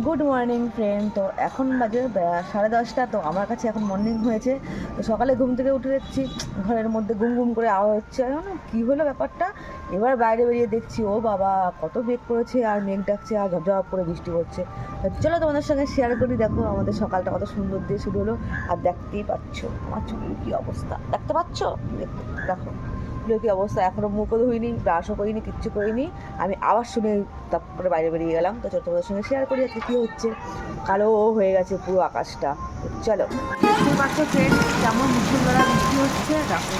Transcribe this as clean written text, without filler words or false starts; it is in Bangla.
Good morning friend. তো এখন বাজে 10:30। তো আমার কাছে এখন মর্নিং হয়েছে। তো সকালে ঘুম থেকে উঠে যাচ্ছি, ঘরের মধ্যে গুম গুম করে আওয়াজ হচ্ছে। কী হলো ব্যাপারটা? এবার বাইরে বেরিয়ে দেখছি, ও বাবা, কত মেঘ করেছে আর মেঘ ডাকছে আর ঝপঝপ করে বৃষ্টি পড়ছে। তো চলো তোমাদের সঙ্গে শেয়ার করি। দেখো আমাদের সকালটা কত সুন্দর দিয়ে শুরু হলো। আর দেখতেই পাচ্ছ আমার চুলের কী অবস্থা, দেখতে পাচ্ছ? দেখো চুলের কী অবস্থা। এখনও মুখও ধুইনি, ব্রাশও করিনি, কিচ্ছু করিনি। আমি আবার শুনে তারপরে বাইরে বেরিয়ে গেলাম। তো তোমাদের সঙ্গে শেয়ার করি আজকে কী হচ্ছে। কালো হয়ে গেছে পুরো আকাশটা। চলো, দেখতেই পাচ্ছ ফ্রেন্ড কেমন মুসুলধারা বৃষ্টি হচ্ছে। দেখো